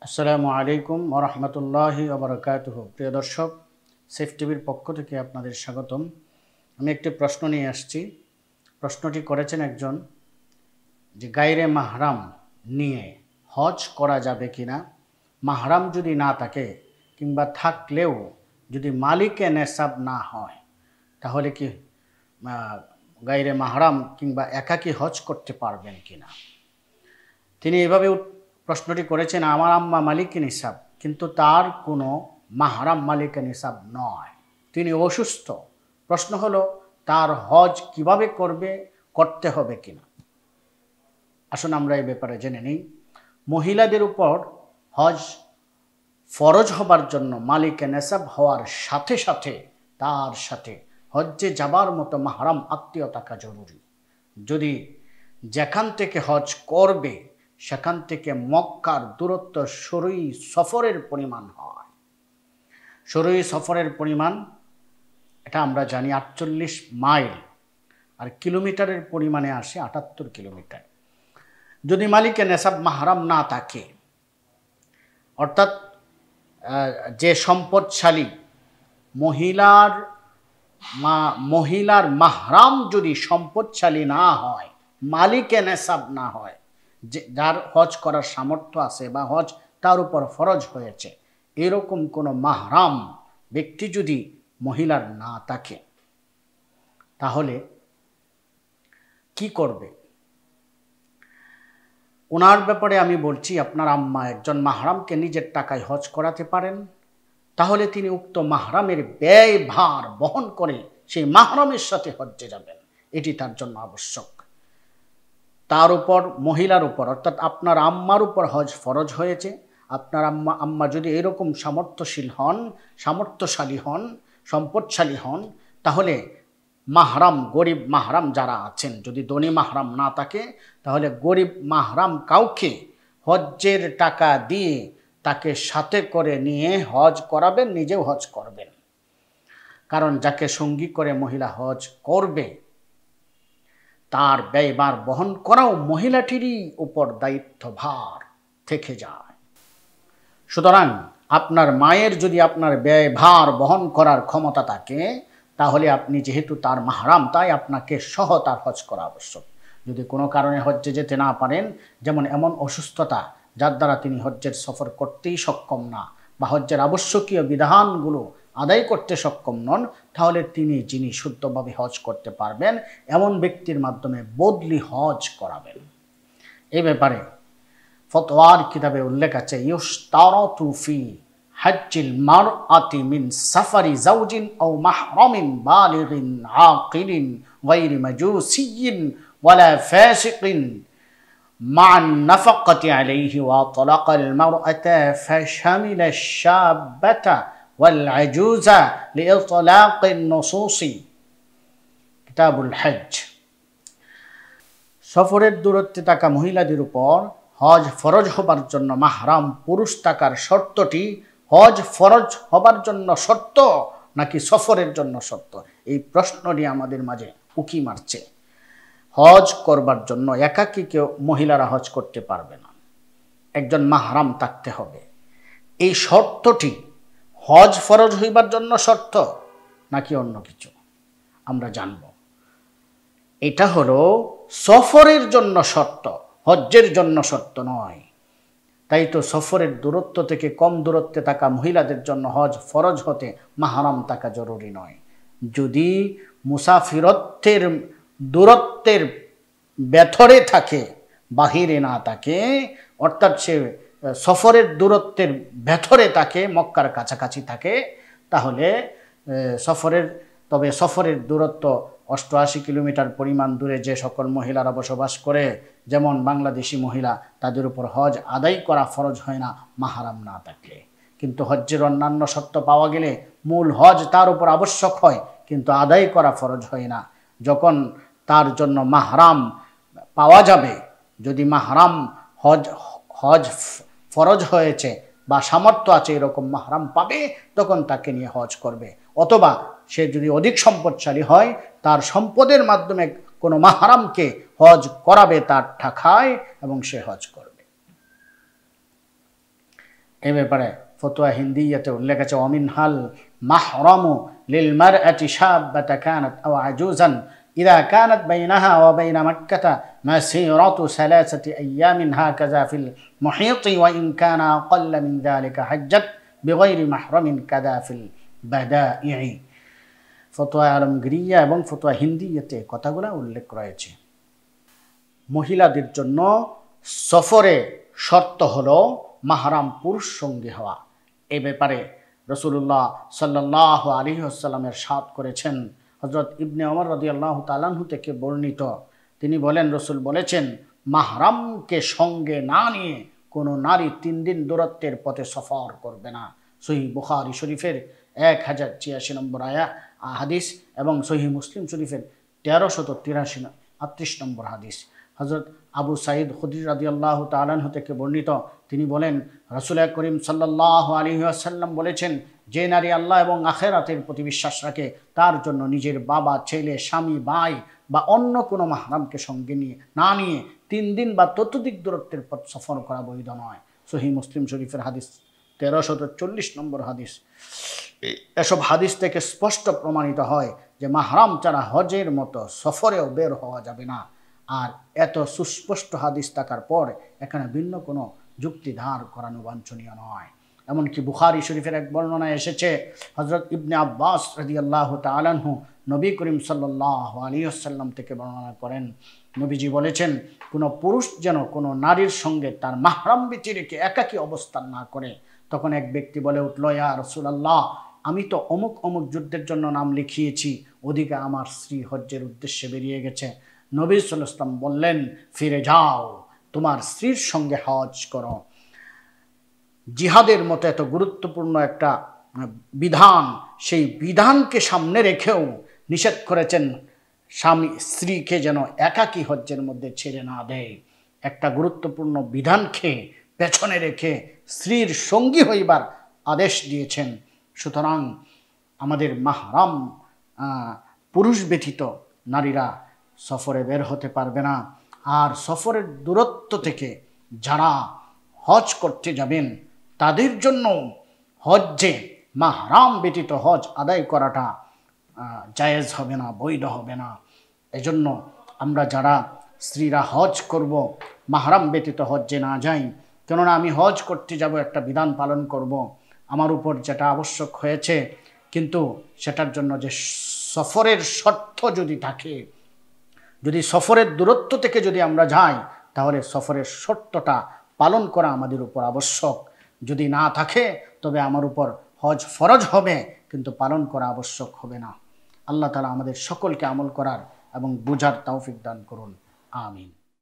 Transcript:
আসসালামু আলাইকুম ওয়া রাহমাতুল্লাহি ওয়া বারাকাতুহু। প্রিয় দর্শক, সেফ টিভির পক্ষ থেকে আপনাদের স্বাগতম। আমি একটি প্রশ্ন নিয়ে আসছি। প্রশ্নটি করেছেন একজন যে গায়রে মাহরাম নিয়ে হজ করা যাবে কিনা, মাহরাম যদি না থাকে কিংবা থাকলেও যদি মালিকে নেসাব না হয় তাহলে কি গায়রে মাহরাম কিংবা একাকী হজ করতে পারবেন কিনা। তিনি এভাবে প্রশ্নটি করেছেন, আমার আম্মা মালিকে নিসাব, কিন্তু তার কোনো মাহরাম মালিকে নিসাব নয়, তিনি অসুস্থ। প্রশ্ন হলো তার হজ কিভাবে করতে হবে কিনা। আসুন আমরা এই ব্যাপারে জেনে নিই। মহিলাদের উপর হজ ফরজ হবার জন্য মালিকে নেসাব হওয়ার সাথে সাথে তার সাথে হজ্জে যাবার মতো মাহরাম আত্মীয় থাকা জরুরি। যদি যেখান থেকে হজ করবে সেখান থেকে মক্কার দূরত্ব শরঈ সফরের পরিমাণ হয়। শরঈ সফরের পরিমাণ এটা আমরা জানি 48 মাইল, আর কিলোমিটারের পরিমাণে আসে 78 কিলোমিটার। যদি মালিকে নেসাব মাহরাম না থাকে, অর্থাৎ যে সম্পদশালী মহিলার মাহরাম যদি সম্পদশালী না হয়, মালিকে নেসাব না হয়, যে যার হজ করার সামর্থ্য আছে বা হজ তার উপর ফরজ হয়েছে, এরকম কোনো মাহরাম ব্যক্তি যদি মহিলার না থাকে তাহলে কি করবে? ওনার ব্যাপারে আমি বলছি, আপনার আম্মা একজন মাহরামকে নিজের টাকায় হজ করাতে পারেন, তাহলে তিনি উক্ত মাহরামের ব্যয় ভার বহন করে সেই মাহরামের সাথে হজ্জে যাবেন। এটি তার জন্য আবশ্যক। তার উপর, মহিলার উপর অর্থাৎ আপনার আম্মার উপর হজ ফরজ হয়েছে। আপনার আম্মা যদি এরকম সামর্থ্যশালী হন, সম্পদশালী হন, তাহলে মাহরাম, গরিব মাহরাম যারা আছেন, যদি ধনী মাহরাম না থাকে তাহলে গরিব মাহরাম কাউকে হজ্জের টাকা দিয়ে তাকে সাথে করে নিয়ে হজ করাবেন, নিজেও হজ করবেন। কারণ যাকে সঙ্গী করে মহিলা হজ করবে তার ব্যয়ভার বহন করাও মহিলাটিরই উপর দায়িত্বভার থেকে যায়। সুতরাং আপনার মায়ের যদি আপনার ব্যয়ভার বহন করার ক্ষমতা থাকে, তাহলে আপনি যেহেতু তার মাহরাম, তাই আপনাকে সহ তার হজ করা আবশ্যক। যদি কোনো কারণে হজ্জে যেতে না পারেন, যেমন এমন অসুস্থতা যার দ্বারা তিনি হজ্জের সফর করতেই সক্ষম না বা হজ্জের আবশ্যকীয় বিধানগুলো আদায় করতে সক্ষম নন, তাহলে যিনি শুদ্ধভাবে হজ করতে পারবেন এমন ব্যক্তির মাধ্যমে বদলি হজ করাবেন। এই ব্যাপারে ফতোয়ার কিতাবে উল্লেখ আছে, ইউশতারাতু ফি হজ্জিল মারআতি মিন সাফারি যাওজিন আও মাহরামিন বালিগিন আকিলিন গায়রি মাজুসিয়্যিন ওয়ালা ফাসিকিন মান নাফাকাতি আলাইহি ওয়া তালাকাল মারআতা ফাশামিলা আশ-শাবাতা ওয়াল আজুজা লিইতলাকিন নুসুসি। কিতাবুল হজ। সফরের দূরত্বে থাকা মহিলাদের উপর হজ ফরজ হবার জন্য মাহরাম পুরুষ থাকার শর্তটি হজ ফরজ হবার জন্য শর্ত নাকি সফরের জন্য শর্ত, এই প্রশ্নটি আমাদের মাঝে উকি মারছে। হজ করবার জন্য একাকী কেউ মহিলারা হজ করতে পারবে না, একজন মাহরাম থাকতে হবে। এই শর্তটি হজ ফরজ হইবার জন্য শর্ত নাকি অন্য কিছু আমরা জানব। এটা হলো সফরের জন্য শর্ত, হজ্জের জন্য শর্ত নয়। তাই তো সফরের দূরত্ব থেকে কম দূরত্বে থাকা মহিলাদের জন্য হজ ফরজ হতে মাহরাম থাকা জরুরি নয়। যদি মুসাফিরত্বের দূরত্বের ভেতরে থাকে, বাহিরে না থাকে, অর্থাৎ সে সফরের দূরত্বের ভেতরে থাকে, মক্কার কাছাকাছি থাকে, তাহলে সফরের দূরত্ব 88 কিলোমিটার পরিমাণ দূরে যে সকল মহিলারা বসবাস করে, যেমন বাংলাদেশি মহিলা, তাদের উপর হজ আদায় করা ফরজ হয় না মাহরাম না থাকলে। কিন্তু হজ্জের অন্যান্য শর্ত পাওয়া গেলে মূল হজ তার উপর আবশ্যক হয়, কিন্তু আদায় করা ফরজ হয় না। যখন তার জন্য মাহরাম পাওয়া যাবে, যদি মাহরাম হজ ফরজ হয়েছে বা সামর্থ্য আছে এরকম মাহরাম পাবে, তখন তাকে নিয়ে হজ করবে। অথবা সে যদি অধিক সম্পদশালী হয়, তার সম্পদের মাধ্যমে কোনো মাহরামকে হজ করাবে তার টাকায় এবং সে হজ করবে। এ ব্যাপারে ফতোয়া হিন্দিয়াতে উল্লেখ আছে, অমিনহাল মাহরামু লিল মারআতি শাবাতা কানাত আও আজুজান ইযা কানাত বাইনাহা ওয়া বাইনা মাক্কাতা মাসিরাতু সালাসাতি আইয়ামিন হাকাযা ফিল মুহিতি ওয়া ইন কানা আকাল্লা মিন যালিকা হাজ্জাত বিগাইরি মাহরামিন কাযা ফিল বাদাঈ। ফতোয়া আলমগীরিয়া এবং ফতোয়া হিন্দিয়াতে কথাগুলো উল্লেখ রয়েছে। মহিলাদের জন্য সফরে শর্ত হলো মাহরাম পুরুষ সঙ্গী হওয়া। এ ব্যাপারে রাসূলুল্লাহ সাল্লাল্লাহু আলাইহি ওয়াসাল্লামের ইরশাদ করেছেন। হযরত ইবনে ওমর রাদিয়াল্লাহু তাআলা আনহু থেকে বর্ণিত, তিনি বলেন, রাসূল বলেছেন, মাহরামকে সঙ্গে না নিয়ে কোনো নারী 3 দিন দূরত্বের পথে সফর করবে না। সহিহ বুখারী শরীফের 1086 নম্বর হাদিস এবং সহিহ মুসলিম শরীফের 1338 নম্বর হাদিস। হযরত আবু সাঈদ খুদরি রাদিয়াল্লাহু তাআলা আনহু থেকে বর্ণিত, তিনি বলেন, রাসূল করিম সাল্লাল্লাহু আলাইহি ওয়াসাল্লাম বলেছেন, যে নারী আল্লাহ এবং আখিরাতের প্রতি বিশ্বাস রাখে তার জন্য নিজের বাবা, ছেলে, স্বামী, ভাই বা অন্য কোনো মাহরামকে সঙ্গে না নিয়ে 3 দিন বা ততোধিক দূরত্বের পথ সফর করা বৈধ নয়। সহিহ মুসলিম শরীফের হাদিস 1340 নম্বর হাদিস। এসব হাদিস থেকে স্পষ্ট প্রমাণিত হয় যে মাহরাম ছাড়া হজের মতো সফরেও বের হওয়া যাবে না। আর এত সুস্পষ্ট হাদিস থাকার পর এখানে ভিন্ন কোনো যুক্তি ধার করানো বাঞ্ছনীয় নয়। এমনকি বুখারী শরীফের এক বর্ণনায় এসেছে, হযরত ইবনে আব্বাস রাদিয়াল্লাহু তাআলা আনহু নবী করিম সাল্লাল্লাহু আলাইহি ওয়াসাল্লাম থেকে বর্ণনা করেন, নবীজি বলেছেন, কোনো পুরুষ যেন কোনো নারীর সঙ্গে তার মাহরাম ব্যতি রেখে একাকী অবস্থান না করে। তখন এক ব্যক্তি বলে উঠল, ইয়া রাসূলুল্লাহ, আমি তো অমুক অমুক যুদ্ধের জন্য নাম লিখিয়েছি, ওদিকে আমার স্ত্রী হজ্জের উদ্দেশ্যে বেরিয়ে গেছে। নবী সাল্লাল্লাহু আলাইহি ওয়াসাল্লাম বললেন, ফিরে যাও, তোমার স্ত্রীর সঙ্গে হজ করো। জিহাদের মতো এত গুরুত্বপূর্ণ একটা বিধান, সেই বিধানকে সামনে রেখেও নিষেধ করেছেন স্বামী স্ত্রীকে যেন একাকী হজ্জের মধ্যে ছেড়ে না দেয়। একটা গুরুত্বপূর্ণ বিধানকে পেছনে রেখে স্ত্রীর সঙ্গী হইবার আদেশ দিয়েছেন। সুতরাং আমাদের মাহরাম পুরুষ ব্যতীত নারীরা সফরে বের হতে পারবে না। আর সফরের দূরত্ব থেকে যারা হজ করতে যাবেন তাদের জন্য হজ্জে মাহরাম ব্যতীত হজ আদায় করাটা জায়েজ হবে না, বৈধ হবে না। এজন্য আমরা যারা স্ত্রীরা হজ করব, মাহরাম ব্যতীত হজ্জে না যাই, কেননা আমি হজ করতে যাব, একটা বিধান পালন করব, আমার উপর যেটা আবশ্যক হয়েছে, কিন্তু সেটার জন্য যে সফরের শর্ত যদি থাকে, যদি সফরের দূরত্ব থেকে যদি আমরা যাই, তাহলে সফরের শর্তটা পালন করা আমাদের উপর আবশ্যক। যদি না থাকে তবে আমার উপর হজ ফরজ হবে, কিন্তু পালন করা আবশ্যক হবে না। আল্লাহ তাআলা আমাদের সকলকে আমল করার এবং বোঝার তৌফিক দান করুন। আমিন।